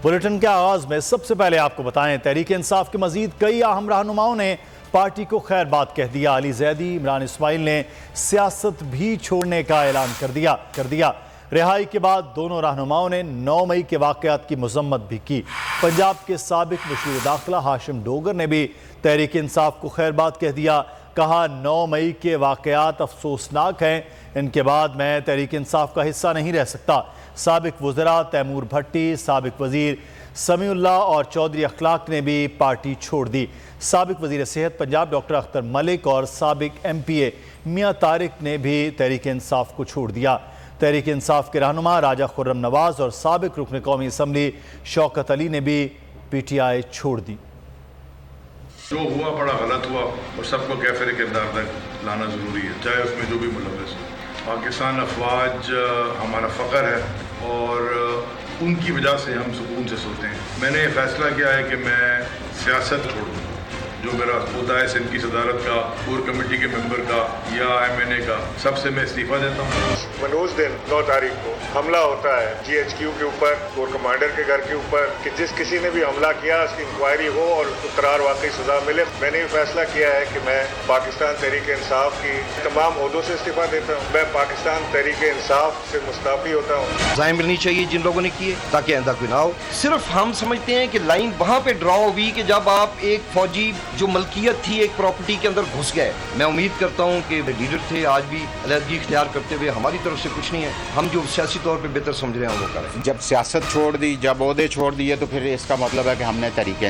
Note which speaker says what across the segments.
Speaker 1: Bulletin کے آغاز میں سب سے پہلے آپ کو بتائیں تحریک انصاف کے مزید کئی اہم رہنماؤں نے پارٹی کو خیر بات کہہ دیا۔ علی زیدی، عمران اسماعیل نے سیاست بھی چھوڑنے کا اعلان کر دیا۔ رہائی کے بعد دونوں رہنماؤں نے 9 مئی کے واقعات کی مذمت بھی کی۔ پنجاب کے سابق وزیر داخلہ ہاشم ڈوگر نے بھی تحریک انصاف کو خیر بات کہہ دیا۔ کہا 9 مئی کے واقعات افسوسناک ہیں، ان کے بعد میں تحریک انصاف کا حصہ نہیں رہ سکتا۔ سابق وزراء تیمور بھٹی، سابق وزیر سمیع اللہ اور چودھری اخلاق نے بھی پارٹی چھوڑ دی۔ سابق وزیر صحت پنجاب ڈاکٹر اختر ملک اور سابق MP میاں طارق نے بھی تحریک انصاف کو چھوڑ دیا۔ تحریک انصاف کے رہنما راجہ خرم نواز اور سابق رکن قومی اسمبلی شوکت علی نے بھی PTI چھوڑ دی۔
Speaker 2: جو ہوا بڑا غلط ہوا اور سب کو کیفر کردار تک لانا ضروری ہے، چاہے اس میں جو بھی ملوث ہو۔ پاکستان افواج ہمارا فخر ہے اور ان کی وجہ سے ہم سکون سے سوتے ہیں۔ میں نے یہ فیصلہ کیا ہے کہ میں سیاست چھوڑ دوں، جو میرا عہدہ ہے سندھ کی صدارت کا، کور کمیٹی کے ممبر کا یا MNA کا، سب سے میں استعفیٰ دیتا ہوں۔
Speaker 3: منوز دن 9 تاریخ کو حملہ ہوتا ہے GHQ کے اوپر، کور کمانڈر کے گھر کے اوپر، کہ جس کسی نے بھی حملہ کیا اس کی انکوائری ہو اور اس کو قرار واقعی سزا ملے۔ میں نے یہ فیصلہ کیا ہے کہ میں پاکستان تحریک انصاف کی تمام عہدوں سے استعفیٰ دیتا ہوں۔ میں پاکستان تحریک انصاف سے مستعفی ہوتا ہوں۔
Speaker 4: سزائیں ملنی چاہیے جن لوگوں نے کیے، تاکہ آئندہ کوئی نہ ہو۔ صرف ہم سمجھتے ہیں کہ لائن وہاں پہ ڈرا ہوئی کہ جب آپ ایک فوجی جو ملکیت تھی ایک پراپرٹی کے اندر گھس گئے۔ میں امید کرتا ہوں کہ لیڈر تھے، آج بھی علیحدگی اختیار کرتے ہوئے ہماری طرف سے کچھ نہیں ہے، ہم جو سیاسی طور پہ بہتر سمجھ رہے ہیں وہ کریں۔
Speaker 5: جب سیاست چھوڑ دی، جب عہدے چھوڑ دیے تو پھر اس کا مطلب ہے کہ ہم نے تحریک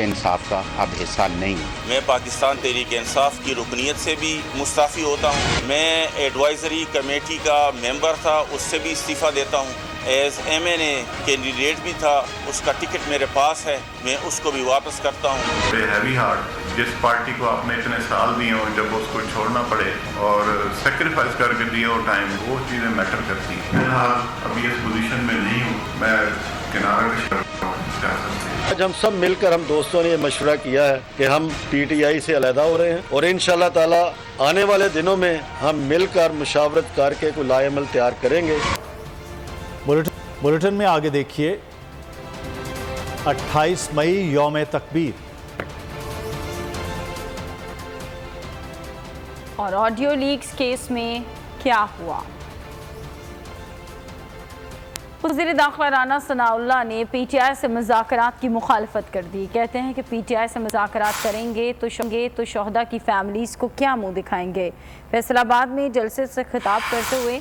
Speaker 5: انصاف کا اب حصہ نہیں۔
Speaker 6: میں پاکستان تحریک انصاف کی رکنیت سے بھی مستعفی ہوتا ہوں۔ میں ایڈوائزری کمیٹی کا ممبر تھا، اس سے بھی استعفیٰ دیتا ہوں۔ ایز MNA کینڈیڈیٹ بھی تھا، اس کا ٹکٹ میرے پاس ہے، میں اس کو بھی واپس کرتا ہوں۔
Speaker 2: ہیوی ہارٹ، جس پارٹی کو آپ نے اتنے سال دیے اور جب اس کو چھوڑنا پڑے اور سیکریفائز کر کے دیے وہ ٹائم، وہ چیزیں میٹر کرتی ہیں۔ فی الحال ابھی اس پوزیشن میں نہیں ہوں، میں کنارے کرتا ہوں سیاست سے۔
Speaker 7: آج ہم سب مل کر ہم دوستوں نے یہ مشورہ کیا ہے کہ ہم PTI سے علیحدہ ہو رہے ہیں اور انشاءاللہ تعالی آنے والے دنوں میں ہم مل کر مشاورت کر کے کوئی لائے عمل تیار کریں گے۔
Speaker 1: بلیٹن میں آگے دیکھیے 28 مئی یوم تکبیر
Speaker 8: اور آڈیو لیکس کیس میں کیا ہوا؟ وزیر داخلہ رانا ثناء اللہ نے PTI سے مذاکرات کی مخالفت کر دی۔ کہتے ہیں کہ PTI سے مذاکرات کریں گے تو شہداء کی فیملیز کو کیا منہ دکھائیں گے۔ فیصل آباد میں جلسے سے خطاب کرتے ہوئے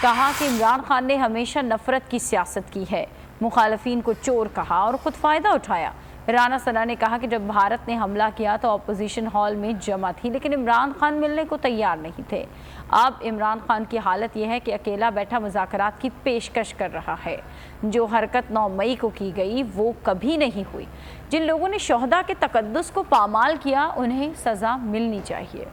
Speaker 8: کہا کہ عمران خان نے ہمیشہ نفرت کی سیاست کی ہے، مخالفین کو چور کہا اور خود فائدہ اٹھایا۔ رانا ثناء نے کہا کہ جب بھارت نے حملہ کیا تو اپوزیشن ہال میں جمع تھی، لیکن عمران خان ملنے کو تیار نہیں تھے۔ اب عمران خان کی حالت یہ ہے کہ اکیلا بیٹھا مذاکرات کی پیشکش کر رہا ہے۔ جو حرکت 9 مئی کو کی گئی وہ کبھی نہیں ہوئی۔ جن لوگوں نے شہداء کے تقدس کو پامال کیا انہیں سزا ملنی چاہیے۔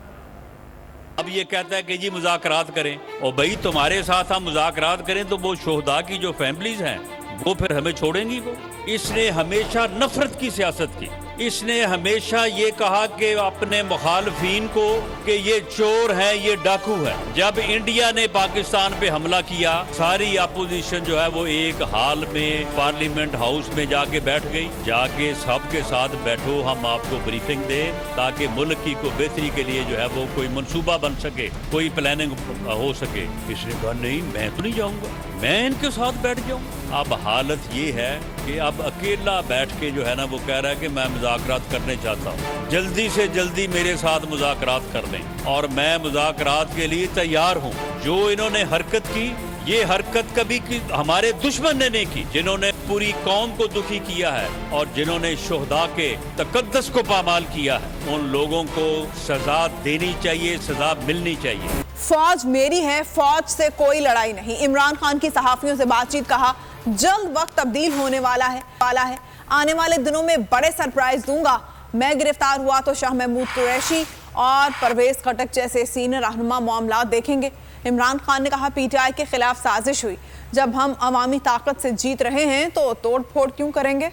Speaker 9: اب یہ کہتا ہے کہ جی مذاکرات کریں، اور بھائی تمہارے ساتھ ہم مذاکرات کریں تو وہ شہداء کی جو فیملیز ہیں وہ پھر ہمیں چھوڑیں گی؟ وہ اس نے ہمیشہ نفرت کی سیاست کی۔ اس نے ہمیشہ یہ کہا کہ اپنے مخالفین کو کہ یہ چور ہیں، یہ ڈاکو ہے۔ جب انڈیا نے پاکستان پہ حملہ کیا، ساری اپوزیشن جو ہے وہ ایک حال میں پارلیمنٹ ہاؤس میں جا کے بیٹھ گئی، جا کے سب کے ساتھ بیٹھو، ہم آپ کو بریفنگ دیں تاکہ ملک کی کو بہتری کے لیے جو ہے وہ کوئی منصوبہ بن سکے، کوئی پلاننگ ہو سکے۔ اس نے کہا نہیں، میں تو نہیں جاؤں گا، میں ان کے ساتھ بیٹھ جاؤں۔ اب حالت یہ ہے کہ اب اکیلا بیٹھ کے جو ہے نا وہ کہہ رہا ہے کہ میں مذاکرات کرنے چاہتا ہوں، جلدی سے جلدی میرے ساتھ مذاکرات کر لیں اور میں مذاکرات کے لیے تیار ہوں۔ جو انہوں نے حرکت کی، یہ حرکت کبھی ہمارے دشمن نے نہیں کی، جنہوں نے پوری قوم کو دکھی کیا ہے اور جنہوں نے شہداء کے تقدس کو پامال کیا ہے، ان لوگوں کو سزا دینی چاہیے، سزا ملنی چاہیے۔
Speaker 10: فوج میری ہے، فوج سے کوئی لڑائی نہیں۔ عمران خان کی صحافیوں سے بات چیت، کہا جلد وقت تبدیل ہونے والا ہے، آنے والے دنوں میں بڑے سرپرائز دوں گا۔ میں گرفتار ہوا تو شاہ محمود قریشی اور پرویز خٹک جیسے سینئر رہنما معاملات دیکھیں گے۔ عمران خان نے کہا PTI کے خلاف سازش ہوئی، جب ہم عوامی طاقت سے جیت رہے ہیں تو توڑ پھوڑ کیوں کریں گے؟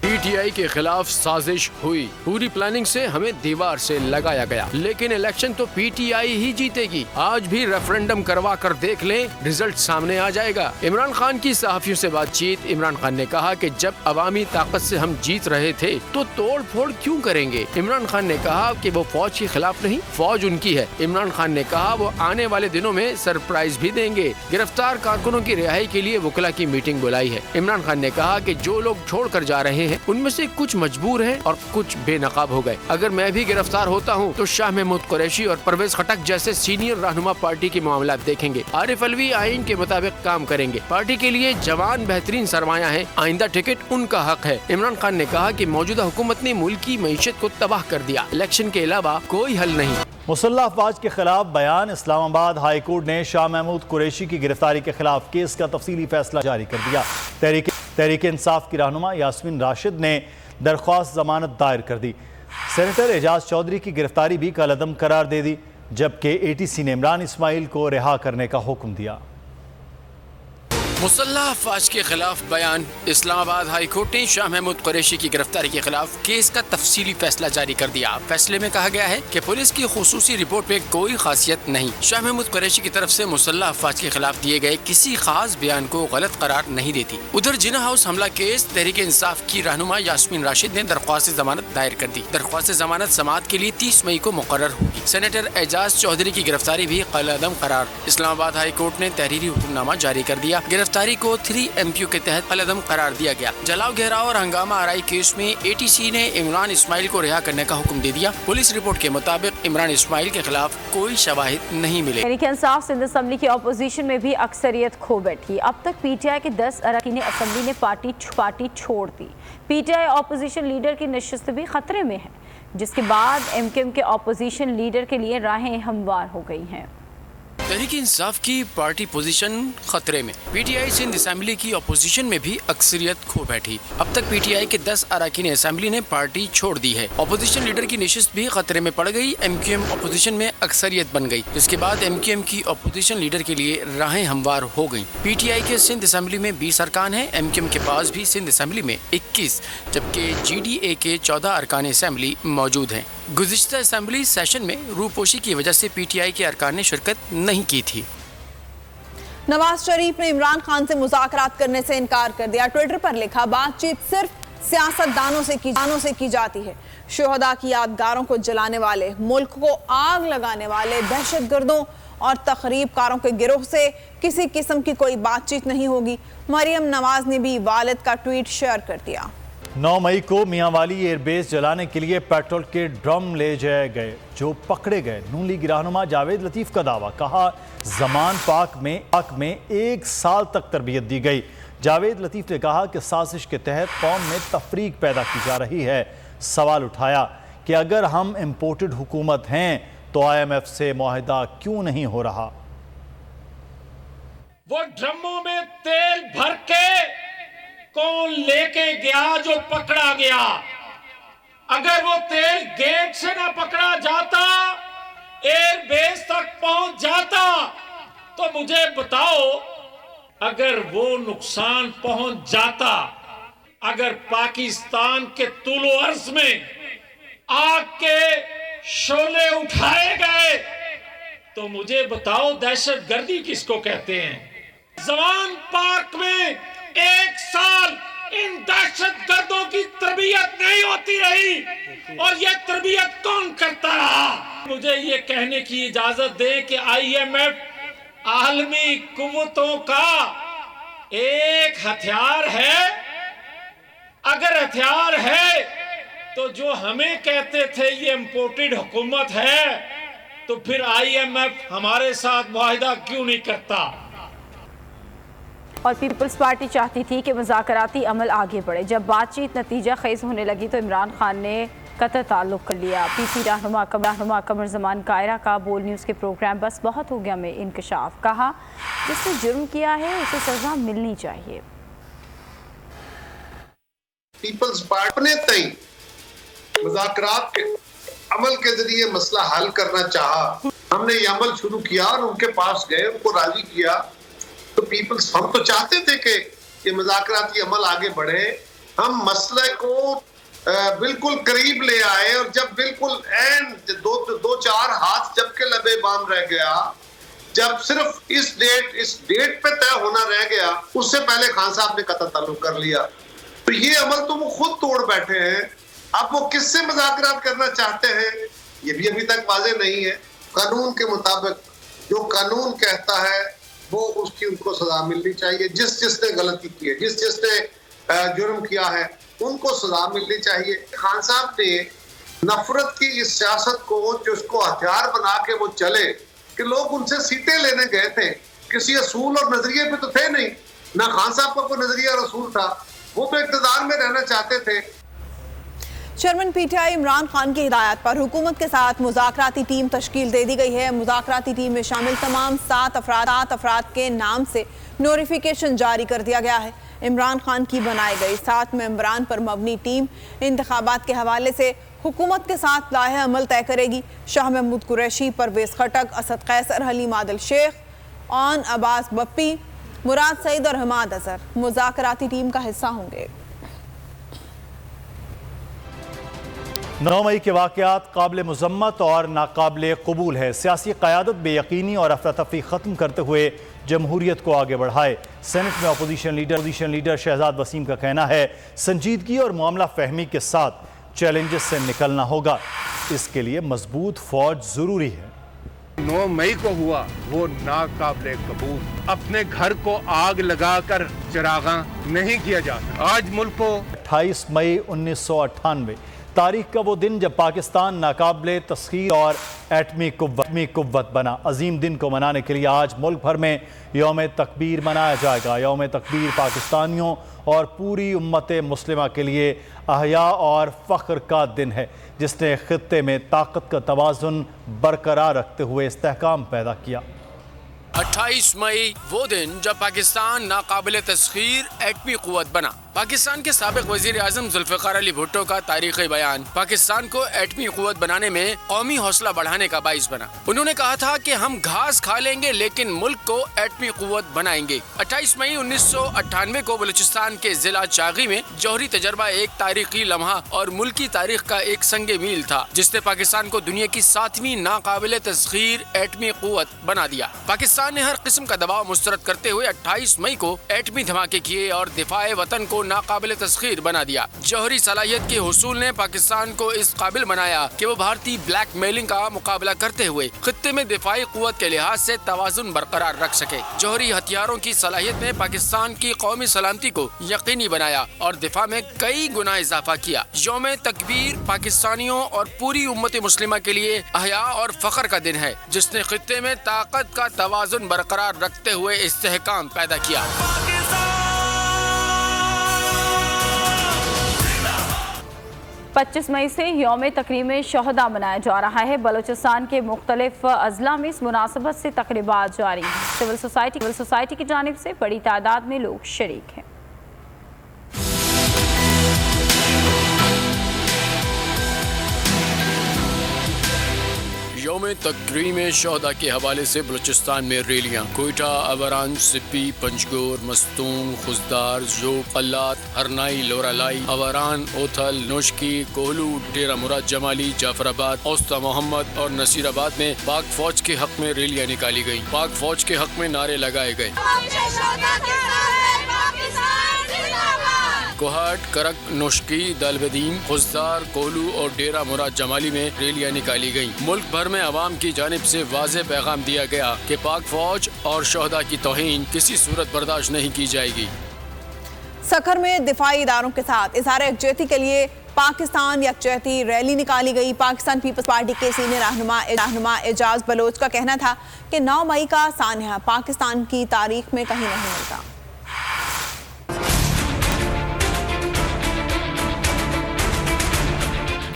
Speaker 11: PTI کے خلاف سازش ہوئی، پوری پلاننگ سے ہمیں دیوار سے لگایا گیا، لیکن الیکشن تو PTI ہی جیتے گی۔ آج بھی ریفرنڈم کروا کر دیکھ لیں، رزلٹ سامنے آ جائے گا۔ عمران خان کی صحافیوں سے بات چیت۔ عمران خان نے کہا کہ جب عوامی طاقت سے ہم جیت رہے تھے تو توڑ پھوڑ کیوں کریں گے؟ عمران خان نے کہا کہ وہ فوج کے خلاف نہیں، فوج ان کی ہے۔ عمران خان نے کہا وہ آنے والے دنوں میں سرپرائز بھی دیں گے، گرفتار کارکنوں کی رہائی کے لیے وکلا کی میٹنگ بلائی ہے۔ عمران خان نے کہا کہ جو لوگ چھوڑ کر جا رہے ہیں ان میں سے کچھ مجبور ہیں اور کچھ بے نقاب ہو گئے۔ اگر میں بھی گرفتار ہوتا ہوں تو شاہ محمود قریشی اور پرویز خٹک جیسے سینئر رہنما پارٹی کے معاملات دیکھیں گے۔ عارف علوی آئین کے مطابق کام کریں گے۔ پارٹی کے لیے جوان بہترین سرمایہ ہے، آئندہ ٹکٹ ان کا حق ہے۔ عمران خان نے کہا کہ موجودہ حکومت نے ملک کی معیشت کو تباہ کر دیا، الیکشن کے علاوہ کوئی حل نہیں۔
Speaker 1: مسلح افواج کے خلاف بیان۔ اسلام آباد ہائی کورٹ نے شاہ محمود قریشی کی گرفتاری کے خلاف کیس کا تفصیلی فیصلہ جاری کر دیا۔ تحریک انصاف کی رہنما یاسمین راشد نے درخواست ضمانت دائر کر دی۔ سینیٹر اعجاز چودھری کی گرفتاری بھی کالعدم قرار دے دی، جبکہ ATC نے عمران اسماعیل کو رہا کرنے کا حکم دیا۔
Speaker 11: مسلح افواج کے خلاف بیان۔ اسلام آباد ہائی کورٹ نے شاہ محمود قریشی کی گرفتاری کے خلاف کیس کا تفصیلی فیصلہ جاری کر دیا۔ فیصلے میں کہا گیا ہے کہ پولیس کی خصوصی رپورٹ میں کوئی خاصیت نہیں۔ شاہ محمود قریشی کی طرف سے مسلح افواج کے خلاف دیے گئے کسی خاص بیان کو غلط قرار نہیں دیتی۔ ادھر جناح ہاؤس حملہ کیس، تحریک انصاف کی رہنما یاسمین راشد نے درخواست ضمانت دائر کر دی۔ درخواست ضمانت سماعت کے لیے 30 مئی کو مقرر ہوگی۔ سینیٹر اعجاز چودھری کی گرفتاری بھی کالعدم قرار۔ اسلام آباد ہائی کورٹ نے تحریری حکم نامہ جاری کر دیا۔ گرفتاری کو 3 MQ کے تحت کالعدم قرار دیا گیا۔ جلاؤ گھیراؤ اور ہنگامہ آرائی کیس میں ATC نے عمران اسماعیل کو رہا کرنے کا حکم دے دیا۔ پولیس رپورٹ کے مطابق عمران اسماعیل کے خلاف کوئی شواہد نہیں ملے۔
Speaker 8: تحریک انصاف سندھ اسمبلی کی اپوزیشن میں بھی اکثریت کھو بیٹھی۔ اب تک PTI کے 10 اراکین اسمبلی نے پارٹی چھوڑ دی۔ PTI اپوزیشن لیڈر کی نشست بھی خطرے میں ہے، جس کے بعد MKM کے اپوزیشن لیڈر کے لیے راہیں ہموار ہو گئی ہیں۔
Speaker 11: تحریک انصاف کی پارٹی پوزیشن خطرے میں۔ PTI سندھ اسمبلی کی اپوزیشن میں بھی اکثریت کھو بیٹھی۔ اب تک PTI کے 10 اراکین اسمبلی نے پارٹی چھوڑ دی ہے۔ اپوزیشن لیڈر کی نشست بھی خطرے میں پڑ گئی۔ MQM اپوزیشن میں اکثریت بن گئی، جس کے بعد MQM کی اپوزیشن لیڈر کے لیے راہیں ہموار ہو گئیں۔ PTI کے سندھ اسمبلی میں 20 ارکان ہیں، MQM کے پاس بھی سندھ اسمبلی میں 21، جبکہ GDA کے 14 ارکان اسمبلی موجود ہیں۔ گزشتہ اسمبلی سیشن میں روپوشی کی وجہ سے PTI کے ارکان نے شرکت نہیں کی تھی۔
Speaker 10: نواز شریف نے عمران خان سے مذاکرات کرنے سے انکار کر دیا۔ ٹویٹر پر لکھا، بات چیت صرف سیاست دانوں سے کی جاتی ہے۔ شہداء کی یادگاروں کو جلانے والے، ملک کو آگ لگانے والے دہشت گردوں اور تخریب کاروں کے گروہ سے کسی قسم کی کوئی بات چیت نہیں ہوگی۔ مریم نواز نے بھی والد کا ٹویٹ شیئر کر دیا۔
Speaker 1: 9 مئی کو میاں والی ایئر بیس جلانے کے لیے پیٹرول کے ڈرم لے جائے گئے جو پکڑے گئے۔ نون لیگ رہنما جاوید لطیف کا دعویٰ، کہا زمان پاک میں 1 سال تک تربیت دی گئی۔ جاوید لطیف نے کہا کہ سازش کے تحت قوم میں تفریق پیدا کی جا رہی ہے۔ سوال اٹھایا کہ اگر ہم امپورٹڈ حکومت ہیں تو IMF سے معاہدہ کیوں نہیں ہو رہا؟
Speaker 12: وہ ڈرموں میں تیل بھر کے کون لے کے گیا جو پکڑا گیا؟ اگر وہ تیل گیٹ سے نہ پکڑا جاتا، ایئر بیس تک پہنچ جاتا، تو مجھے بتاؤ، اگر وہ نقصان پہنچ جاتا، اگر پاکستان کے طول و عرض میں آگ کے شعلے اٹھائے گئے، تو مجھے بتاؤ دہشت گردی کس کو کہتے ہیں؟ زمان پاک میں 1 سال ان دہشت گردوں کی تربیت نہیں ہوتی رہی، اور یہ تربیت کون کرتا رہا؟ مجھے یہ کہنے کی اجازت دے کہ IMF عالمی قوتوں کا ایک ہتھیار ہے۔ اگر ہتھیار ہے تو جو ہمیں کہتے تھے یہ امپورٹڈ حکومت ہے، تو پھر IMF ہمارے ساتھ معاہدہ کیوں نہیں کرتا؟
Speaker 8: اور پیپلز پارٹی چاہتی تھی کہ مذاکراتی عمل آگے بڑھے۔ جب بات چیت نتیجہ خیز ہونے لگی تو عمران خان نے قطع تعلق کر لیا۔ PC رہنما قمر زمان قاہرہ کا بول نیوز کے پروگرام بس بہت ہو گیا میں انکشاف، کہا جس نے جرم کیا ہے اسے سزا ملنی چاہیے۔
Speaker 13: پیپلز پارٹی نے تئیں مذاکرات کے عمل کے ذریعے مسئلہ حل کرنا چاہا، ہم نے یہ عمل شروع کیا اور ان کے پاس گئے، ان کو راضی کیا۔ تو پیپلز، ہم تو چاہتے تھے کہ یہ مذاکراتی عمل آگے بڑھے، ہم مسئلے کو بالکل قریب لے آئے اور جب بالکل این دو چار ہاتھ جب کے لبے باندھ رہ گیا, جب صرف اس ڈیٹ پہ طے ہونا رہ گیا, اس سے پہلے خان صاحب نے قطع تعلق کر لیا. تو یہ عمل تو وہ خود توڑ بیٹھے ہیں. اب وہ کس سے مذاکرات کرنا چاہتے ہیں یہ بھی ابھی تک واضح نہیں ہے. قانون کے مطابق جو قانون کہتا ہے وہ اس کی ان کو سزا ملنی چاہیے. جس نے غلطی کی ہے, جس نے جرم کیا ہے, ان کو سزا ملنی چاہیے. خان صاحب نے نفرت کی اس سیاست کو جس کو ہتھیار بنا کے وہ چلے کہ لوگ ان سے سیٹیں لینے گئے تھے, کسی اصول اور نظریے پہ تو تھے نہیں. نہ خان صاحب کا کوئی نظریہ اور اصول تھا, وہ تو اقتدار میں رہنا چاہتے تھے.
Speaker 10: Chairman P T I Imran Khan کی ہدایت پر حکومت کے ساتھ مذاکراتی ٹیم تشکیل دے دی گئی ہے. مذاکراتی ٹیم میں شامل تمام 7 افراد کے نام سے نوٹیفیکیشن جاری کر دیا گیا ہے. عمران خان کی بنائی گئی 7 ممبران پر مبنی ٹیم انتخابات کے حوالے سے حکومت کے ساتھ لائحہ عمل طے کرے گی. شاہ محمود قریشی, پرویز خٹک, اسد قیصر, حلیم عادل شیخ, آن عباس بپی, مراد سعید اور حماد اظہر مذاکراتی ٹیم کا حصہ ہوں گے.
Speaker 1: 9 مئی کے واقعات قابل مذمت اور ناقابل قبول ہے. سیاسی قیادت بے یقینی اور افراتفری ختم کرتے ہوئے جمہوریت کو آگے بڑھائے. سینٹ میں اپوزیشن لیڈر شہزاد وسیم کا کہنا ہے سنجیدگی اور معاملہ فہمی کے ساتھ چیلنجز سے نکلنا ہوگا. اس کے لیے مضبوط فوج ضروری ہے.
Speaker 14: 9 مئی کو ہوا وہ ناقابل قبول. اپنے گھر کو آگ لگا کر چراغاں نہیں کیا جاتا. آج ملک کو
Speaker 1: 28 مئی 1998 تاریخ کا وہ دن جب پاکستان ناقابل تسخیر اور ایٹمی قوت بنا. عظیم دن کو منانے کے لیے آج ملک بھر میں یوم تکبیر منایا جائے گا. یوم تکبیر پاکستانیوں اور پوری امت مسلمہ کے لیے احیاء اور فخر کا دن ہے جس نے خطے میں طاقت کا توازن برقرار رکھتے ہوئے استحکام پیدا کیا.
Speaker 11: 28 مئی وہ دن جب پاکستان ناقابل تسخیر ایٹمی قوت بنا. پاکستان کے سابق وزیر اعظم ذوالفقار علی بھٹو کا تاریخی بیان پاکستان کو ایٹمی قوت بنانے میں قومی حوصلہ بڑھانے کا باعث بنا. انہوں نے کہا تھا کہ ہم گھاس کھا لیں گے لیکن ملک کو ایٹمی قوت بنائیں گے. 28 مئی 1998 کو بلوچستان کے ضلع چاغی میں جوہری تجربہ ایک تاریخی لمحہ اور ملکی تاریخ کا ایک سنگ میل تھا جس نے پاکستان کو دنیا کی 7ویں ناقابل تسخیر ایٹمی قوت بنا دیا. پاکستان نے ہر قسم کا دباؤ مسترد کرتے ہوئے 28 مئی کو ایٹمی دھماکے کیے اور دفاع وطن کو ناقابل تسخیر بنا دیا. جوہری صلاحیت کے حصول نے پاکستان کو اس قابل بنایا کہ وہ بھارتی بلیک میلنگ کا مقابلہ کرتے ہوئے خطے میں دفاعی قوت کے لحاظ سے توازن برقرار رکھ سکے. جوہری ہتھیاروں کی صلاحیت نے پاکستان کی قومی سلامتی کو یقینی بنایا اور دفاع میں کئی گنا اضافہ کیا. یوم تکبیر پاکستانیوں اور پوری امت مسلمہ کے لیے احیاء اور فخر کا دن ہے جس نے خطے میں طاقت کا توازن برقرار رکھتے ہوئے استحکام پیدا کیا.
Speaker 8: 25 مئی سے یوم تکریم شہداء منایا جا رہا ہے. بلوچستان کے مختلف اضلاع میں اس مناسبت سے تقریبات جاری ہیں. سول سوسائٹی کی جانب سے بڑی تعداد میں لوگ شریک ہیں.
Speaker 11: یوم تکریم شہداء کے حوالے سے بلوچستان میں ریلیاں کوئٹہ، ابران، سپی، پنجگور، مستونگ، خزدار، ذوب، قلات، ہرنائی، لورالائی، ابران، اوتھل، نوشکی، کوہلو، ڈیرہ مراد جمالی، جعفر آباد، اوسطا محمد اور نصیر آباد میں پاک فوج کے حق میں ریلیاں نکالی گئیں. پاک فوج کے حق میں نعرے لگائے گئے. کوہاٹ، کرک، نوشکی، دالبدین، خزدار، کوہلو اور ڈیرہ مراد جمالی میں ریلیاں نکالی گئیں. ملک بھر میں عوام کی جانب سے واضح پیغام دیا گیا کہ پاک فوج اور شہداء کی توہین کسی صورت برداشت نہیں کی جائے گی.
Speaker 10: سکھر میں دفاعی اداروں کے ساتھ اظہار یکجہتی کے لیے پاکستان یکجہتی ریلی نکالی گئی. پاکستان پیپلز پارٹی کے سینئر رہنما اعجاز بلوچ کا کہنا تھا کہ 9 مئی کا سانحہ پاکستان کی تاریخ میں کہیں نہیں ملتا.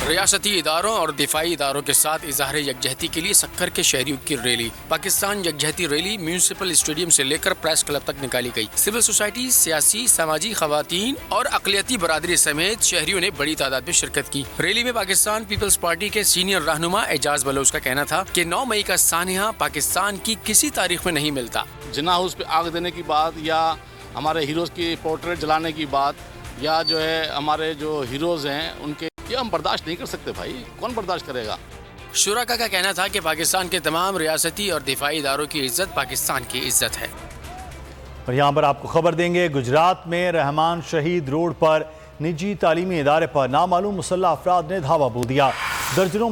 Speaker 11: ریاستی اداروں اور دفاعی اداروں کے ساتھ اظہار یکجہتی کے لیے سکھر کے شہریوں کی ریلی. پاکستان یکجہتی ریلی میونسپل اسٹیڈیم سے لے کر پریس کلب تک نکالی گئی. سول سوسائٹی، سیاسی، سماجی، خواتین اور اقلیتی برادری سمیت شہریوں نے بڑی تعداد میں شرکت کی. ریلی میں پاکستان پیپلز پارٹی کے سینئر رہنما اعجاز بلوچ کا کہنا تھا کہ 9 مئی کا سانحہ پاکستان کی کسی تاریخ میں نہیں ملتا.
Speaker 15: جناح ہاؤس پہ آگ دینے کی بات یا ہمارے ہیروز کی پورٹریٹ جلانے کی بات یا جو ہے ہمارے جو ہیروز ہیں ان کے، یہ ہم برداشت نہیں کر سکتے بھائی، کون برداشت کرے گا؟
Speaker 11: شرکا کا کہنا تھا کہ پاکستان کے تمام ریاستی اور دفاعی اداروں کی عزت پاکستان کی عزت ہے۔
Speaker 1: اور یہاں پر آپ کو خبر دیں گے، گجرات میں رحمان شہید روڈ پر نجی تعلیمی ادارے پر نامعلوم مسلح افراد نے دھاوا بول دیا۔ درجنوں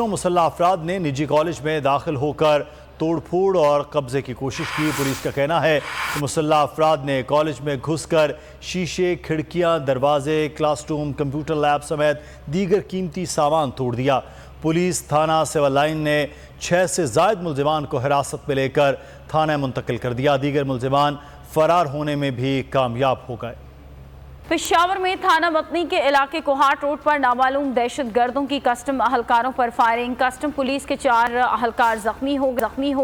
Speaker 1: مسلح افراد نے نجی کالج میں داخل ہو کر توڑ پھوڑ اور قبضے کی کوشش کی۔ پولیس کا کہنا ہے کہ مسلح افراد نے کالج میں گھس کر شیشے، کھڑکیاں، دروازے، کلاس روم، کمپیوٹر لیب سمیت دیگر قیمتی سامان توڑ دیا۔ پولیس تھانہ سول لائن نے 6 سے زائد ملزمان کو حراست میں لے کر تھانہ منتقل کر دیا۔ دیگر ملزمان فرار ہونے میں بھی کامیاب ہو گئے۔
Speaker 8: پشاور میں تھانہ متنی کے علاقے کوہاٹ روڈ پر نامعلوم دہشت گردوں کی کسٹم اہلکاروں پر فائرنگ۔ کسٹم پولیس کے 4 اہلکار زخمی ہو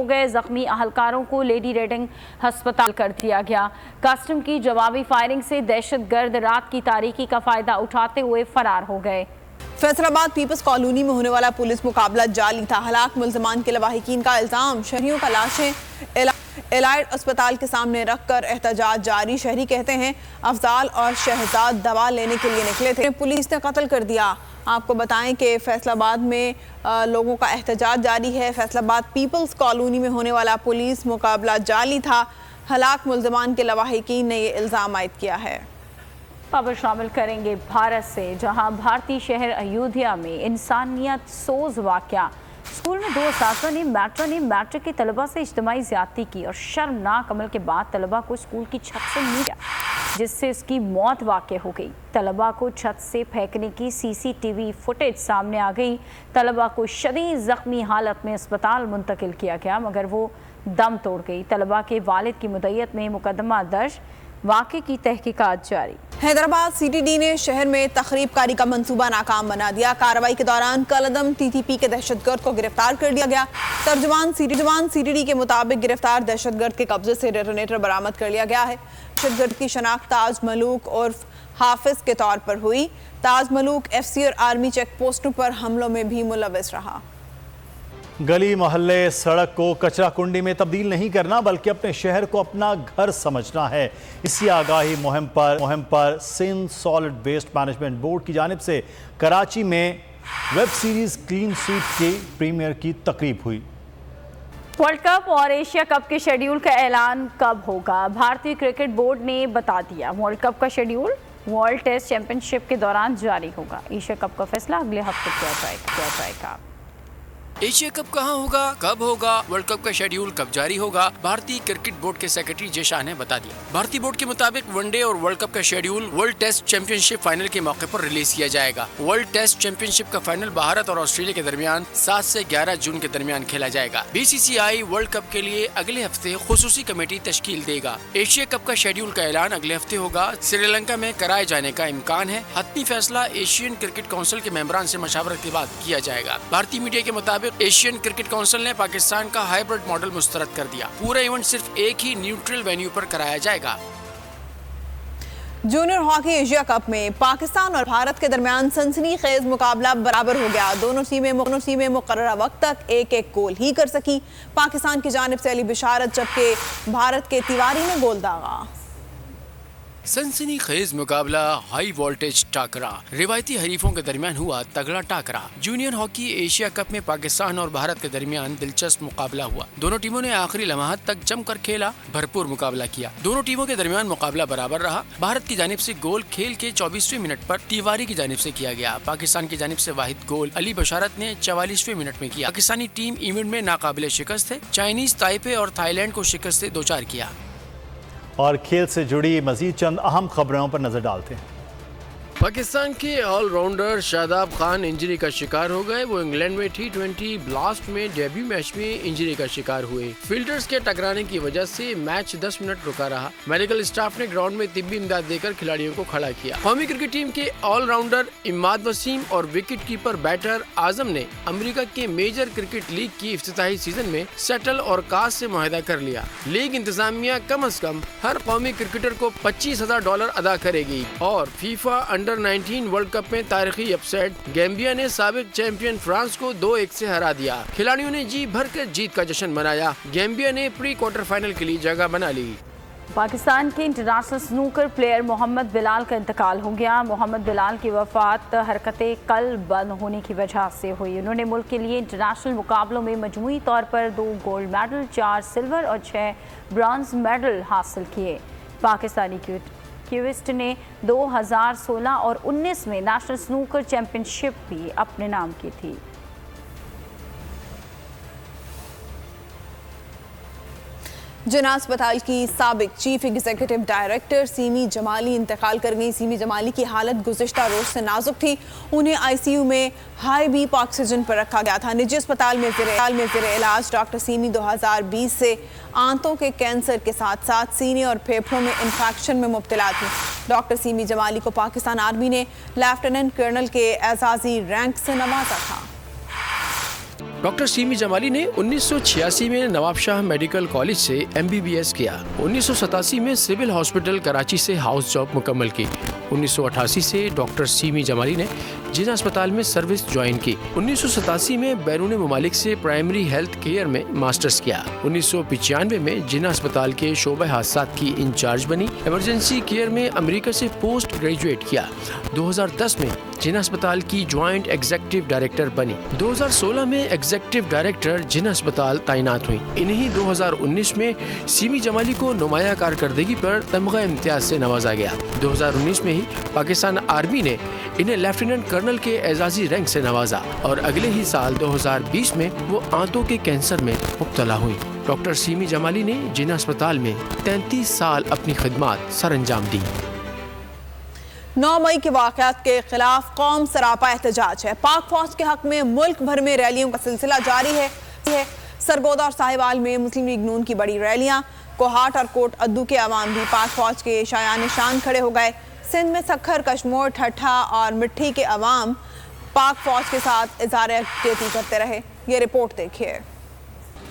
Speaker 8: گئے۔ زخمی اہلکاروں کو لیڈی ریڈنگ ہسپتال کر دیا گیا۔ کسٹم کی جوابی فائرنگ سے دہشت گرد رات کی تاریکی کا فائدہ اٹھاتے ہوئے فرار ہو گئے۔
Speaker 10: فیصل آباد پیپلز کالونی میں ہونے والا پولیس مقابلہ جعلی تھا۔ ہلاک ملزمان کے لواحقین کا الزام، شہریوں کا لاشیں الائڈ اسپتال کے سامنے رکھ کر احتجاج جاری۔ شہری کہتے ہیں افضال اور شہزاد دوا لینے کے لیے نکلے تھے، پولیس نے قتل کر دیا۔ آپ کو بتائیں کہ فیصل آباد میں لوگوں کا احتجاج جاری ہے۔ فیصل آباد پیپلز کالونی میں ہونے والا پولیس مقابلہ جعلی تھا۔ ہلاک ملزمان کے لواحقین نے یہ الزام عائد کیا ہے۔
Speaker 8: خبر شامل کریں گے بھارت سے، جہاں بھارتی شہر ایودھیا میں انسانیت سوز واقعہ۔ اسکول میں 2 اساتذہ نے میٹرک کے طلبہ سے اجتماعی زیادتی کی اور شرمناک عمل کے بعد طلبہ کو اسکول کی چھت سے نیچے، جس سے اس کی موت واقع ہو گئی۔ طلبہ کو چھت سے پھینکنے کی CCTV فوٹیج سامنے آ گئی۔ طلبہ کو شدید زخمی حالت میں اسپتال منتقل کیا گیا مگر وہ دم توڑ گئی۔ طلبہ کے والد کی مدعیت میں مقدمہ درج، واقعے کی تحقیقات جاری۔
Speaker 10: حیدرآباد CTD نے شہر میں تخریب کاری کا منصوبہ ناکام بنا دیا۔ کارروائی کے دوران کالعدم TTP کے دہشت گرد کو گرفتار کر لیا گیا۔ ترجمان CTD کے مطابق گرفتار دہشت گرد کے قبضے سے ڈیٹونیٹر برآمد کر لیا گیا ہے۔ دہشت گرد کی شناخت تاج ملوک عرف حافظ کے طور پر ہوئی۔ تاج ملوک FC اور آرمی چیک پوسٹوں پر حملوں میں بھی ملوث رہا۔
Speaker 1: گلی محلے سڑک کو کچرا کنڈی میں تبدیل نہیں کرنا بلکہ اپنے شہر کو اپنا گھر سمجھنا ہے۔ اسی آگاہی مہم پر Sindh solid waste management board کی جانب سے کراچی میں ویب سیریز کلین سویپ کے پریمیئر کی تقریب ہوئی۔
Speaker 8: ورلڈ کپ اور ایشیا کپ کے شیڈیول کا اعلان کب ہوگا؟ بھارتی کرکٹ بورڈ نے بتا دیا۔ ورلڈ کپ کا شیڈیول ورلڈ ٹیسٹ چیمپئن شپ کے دوران جاری ہوگا۔ ایشیا کپ کا فیصلہ اگلے ہفتے کیا جائے گا۔
Speaker 11: ایشیا کپ کہاں ہوگا، کب ہوگا، ورلڈ کپ کا شیڈیول کب جاری ہوگا؟ بھارتی کرکٹ بورڈ کے سیکرٹری جے شاہ نے بتا دیا۔ بھارتی بورڈ کے مطابق ون ڈے اور ورلڈ کپ کا شیڈیول ورلڈ ٹیسٹ چیمپئن شپ فائنل کے موقع پر ریلیز کیا جائے گا۔ ورلڈ ٹیسٹ چیمپئن شپ کا فائنل بھارت اور آسٹریلیا کے درمیان 7 سے 11 جون کے درمیان کھیلا جائے گا۔ BCCI ورلڈ کپ کے لیے اگلے ہفتے خصوصی کمیٹی تشکیل دے گا۔ ایشیا کپ کا شیڈیول کا اعلان اگلے ہفتے ہوگا۔ سری لنکا میں کرائے جانے کا امکان ہے۔ حتمی فیصلہ ایشین کرکٹ کونسل کے ممبران سے مشاورت کے بعد کیا جائے گا۔ بھارتی میڈیا کے مطابق ایشین کرکٹ کونسل نے پاکستان کا ہائیبرڈ ماڈل مسترد کر دیا۔ پورا ایونٹ صرف ایک ہی نیوٹرل وینیو پر کرایا جائے گا۔
Speaker 10: جونیئر ہاکی ایشیا کپ میں پاکستان اور بھارت کے درمیان سنسنی خیز مقابلہ برابر ہو گیا۔ دونوں ٹیمیں مقررہ وقت تک ایک گول ہی کر سکی۔ پاکستان کی جانب سے علی بشارت جبکہ بھارت کے تیواری نے گول داغا۔
Speaker 11: سنسنی خیز مقابلہ ہائی وولٹیج ٹاکرا، روایتی حریفوں کے درمیان ہوا تگڑا ٹاکرا۔ جونیئر ہاکی ایشیا کپ میں پاکستان اور بھارت کے درمیان دلچسپ مقابلہ ہوا۔ دونوں ٹیموں نے آخری لمحات تک جم کر کھیلا، بھرپور مقابلہ کیا۔ دونوں ٹیموں کے درمیان مقابلہ برابر رہا۔ بھارت کی جانب سے گول کھیل کے 24ویں منٹ پر تیواری کی جانب سے کیا گیا۔ پاکستان کی جانب سے واحد گول علی بشارت نے 44ویں منٹ میں کیا۔ پاکستانی ٹیم ایونٹ میں ناقابل شکست ہے، چائنیز تائپے اور تھائی لینڈ کو شکست سے 2-4 کیا۔
Speaker 1: اور کھیل سے جڑی مزید چند اہم خبروں پر نظر ڈالتے ہیں۔
Speaker 11: پاکستان کے all rounder Shadab Khan injury کا شکار ہو گئے۔ وہ انگلینڈ میں T20 بلاسٹ میں ڈیبیو میچ میں انجری کا شکار ہوئے۔ فیلڈرز کے ٹکرانے کی وجہ سے میچ 10 منٹ رکا رہا۔ میڈیکل اسٹاف نے گراؤنڈ میں طبی امداد دے کر کھلاڑیوں کو کھڑا کیا۔ قومی کرکٹ ٹیم کے آل راؤنڈر اماد وسیم اور وکٹ کیپر بیٹر اعظم نے امریکہ کے میجر کرکٹ لیگ کی افتتاحی سیزن میں سیٹل اور کاس سے معاہدہ کر لیا۔ لیگ انتظامیہ کم از کم ہر قومی کرکٹر کو $25,000 ادا کرے گی۔ اور فیفا انڈر-19 ورلڈ کپ میں تاریخی اپ سیٹ، گیمبیا نے سابق چیمپئن فرانس کو 2-1 سے ہرا دیا۔ کھلاڑیوں نے جی بھر کر جیت کا جشن منایا۔ گیمبیا نے پری کوارٹر فائنل کے لیے جگہ بنا لی۔
Speaker 8: پاکستان کے انٹرنیشنل سنوکر پلیئر محمد بلال کا انتقال ہو گیا۔ محمد بلال کی وفات حرکت قلب بند ہونے کی وجہ سے ہوئی۔ انہوں نے ملک کے لیے انٹرنیشنل مقابلوں میں مجموعی طور پر 2 گولڈ میڈل، 4 سلور اور 6 برانز میڈل حاصل کیے۔ پاکستانی کیوسٹ نے 2016 اور 19 میں نیشنل سنوکر چیمپئن شپ بھی اپنے نام کی تھی۔
Speaker 10: جناح اسپتال کی سابق چیف ایگزیکٹو ڈائریکٹر سیمی جمالی انتقال کر گئی۔ سیمی جمالی کی حالت گزشتہ روز سے نازک تھی۔ انہیں آئی سی یو میں ہائی بیپ آکسیجن پر رکھا گیا تھا۔ نجی اسپتال میں زیر علاج ڈاکٹر سیمی 2020 سے آنتوں کے کینسر کے ساتھ ساتھ سینے اور پھیپھڑوں میں انفیکشن میں مبتلا تھی۔ ڈاکٹر سیمی جمالی کو پاکستان آرمی نے لیفٹیننٹ کرنل کے اعزازی رینک سے نوازا تھا۔
Speaker 11: ڈاکٹر سیمی جمالی نے 1986 میں نواب شاہ میڈیکل کالج سے MBBS کیا۔ 1987 میں سول ہاسپٹل کراچی سے ہاؤس جاب مکمل کی۔ 1988 سے ڈاکٹر سیمی جمالی نے جناح اسپتال میں سروس جوائن کی۔ 1987 میں بیرون ممالک سے پرائمری ہیلتھ کیئر میں ماسٹرز کیا۔ 1995 میں جناح اسپتال کے شعبہ حادثات کی انچارج بنی۔ ایمرجنسی کیئر میں امریکہ سے پوسٹ گریجویٹ کیا۔ 2010 میں جناح اسپتال کی جوائنٹ ایگزیکٹو ڈائریکٹر بنی۔ 2016 میں ایگزیکٹو ڈائریکٹر جناح اسپتال تعینات ہوئی۔ انہی 2019 میں سیمی جمالی کو نمایاں کارکردگی پر تمغہ امتیاز سے نوازا گیا۔ 2019 میں ہی پاکستان آرمی نے انہیں لیفٹیننٹ کرنل کے اعزازی رینک سے نوازا اور اگلے ہی سال 2020 میں وہ آنتوں کے کینسر میں مبتلا ہوئی۔ ڈاکٹر سیمی جمالی نے جناح اسپتال میں 33 سال اپنی خدمات سر انجام دی۔
Speaker 10: 9 مئی کے واقعات کے خلاف قوم سراپا احتجاج ہے۔ پاک فوج کے حق میں ملک بھر میں ریلیوں کا سلسلہ جاری ہے۔ سرگودا اور ساہیوال میں مسلم لیگ نون کی بڑی ریلیاں۔ کوہاٹ اور کوٹ ادو کے عوام بھی پاک فوج کے شایان شان کھڑے ہو گئے۔ سندھ میں سکھر، کشمور، ٹھٹھا اور مٹھی کے عوام پاک فوج کے ساتھ اظہار یکجہتی کرتے رہے۔ یہ رپورٹ دیکھیے۔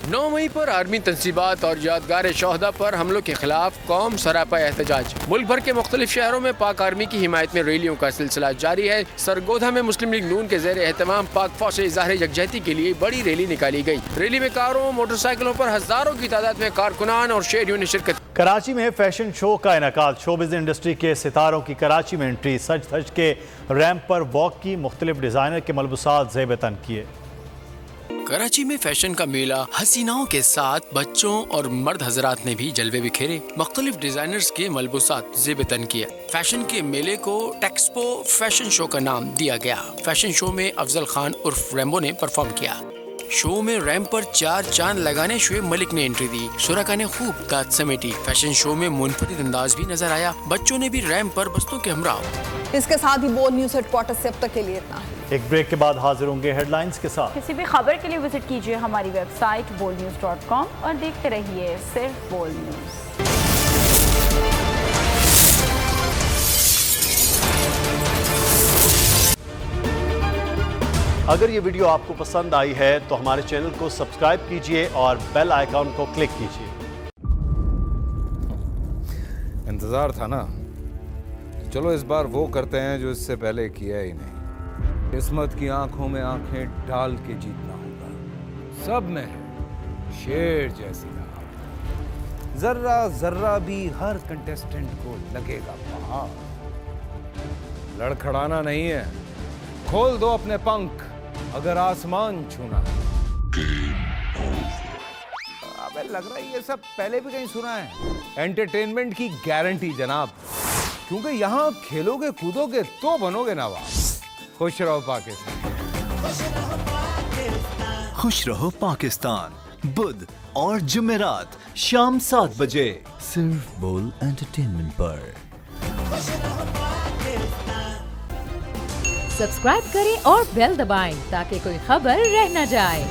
Speaker 11: 9 مئی پر آرمی تنصیبات اور یادگار شہداء پر حملوں کے خلاف قوم سراپا احتجاج۔ ملک بھر کے مختلف شہروں میں پاک آرمی کی حمایت میں ریلیوں کا سلسلہ جاری ہے۔ سرگودا میں مسلم لیگ نون کے زیر اہتمام پاک فوج سے اظہار یکجہتی کے لیے بڑی ریلی نکالی گئی۔ ریلی میں کاروں، موٹر سائیکلوں پر ہزاروں کی تعداد میں کارکنان اور شہریوں نے شرکت۔
Speaker 1: کراچی میں فیشن شو کا انعقاد۔ شوبز انڈسٹری کے ستاروں کی کراچی میں انٹری۔ سج دھج کے ریمپ پر واک کی، مختلف ڈیزائنر کے ملبوسات زیب تن کیے۔
Speaker 11: کراچی میں فیشن کا میلہ حسیناؤں کے ساتھ بچوں اور مرد حضرات نے بھی جلوے بکھیرے، مختلف ڈیزائنرز کے ملبوسات زیب تن کیے۔ فیشن کے میلے کو ٹیکسپو فیشن شو کا نام دیا گیا۔ فیشن شو میں افضل خان عرف ریمبو نے پرفارم کیا۔ شو میں ریمپ پر 4 چاند لگانے شعیب ملک نے انٹری دی۔ شرکا نے خوب داد سمیٹی۔ فیشن شو میں منفرد انداز بھی نظر آیا، بچوں نے بھی ریمپ پر بستوں کے ہمراہ۔
Speaker 10: اس کے ساتھ ہی بول نیوز ہیڈ کوارٹر سے اب تک کے لیے اتنا ہے۔
Speaker 1: ایک بریک کے بعد حاضر ہوں گے ہیڈ لائنز کے ساتھ۔
Speaker 8: کسی بھی خبر کے لیے وزٹ کیجیے ہماری ویب سائٹ bolnews.com اور دیکھتے رہیے صرف بول نیوز۔
Speaker 1: اگر یہ ویڈیو آپ کو پسند آئی ہے تو ہمارے چینل کو سبسکرائب کیجیے اور بیل آئیکن کو کلک کیجیے۔
Speaker 16: انتظار تھا نا، چلو اس بار وہ کرتے ہیں جو اس سے پہلے کیا ہی نہیں۔ قسمت کی آنکھوں میں آنکھیں ڈال کے جیتنا ہوگا۔ سب میں ہے شیر جیسی راہ، ذرہ ذرہ بھی ہر کنٹیسٹنٹ کو لگے گا پہاڑ۔ لڑکھڑانا نہیں ہے، کھول دو اپنے پنکھ اگر آسمان چھونا ہے۔ ابے لگ رہا ہے یہ سب پہلے بھی کہیں سنا ہے۔ انٹرٹینمنٹ کی گارنٹی جناب، کیونکہ یہاں کھیلو گے کودو گے تو بنو گے نواب۔ خوش رہو پاکستان۔
Speaker 17: خوش رہو پاکستان، بدھ اور جمعرات شام 7 بجے صرف بول انٹرٹینمنٹ پر۔
Speaker 18: سبسکرائب کریں اور بیل دبائیں تاکہ کوئی خبر رہ نہ جائے۔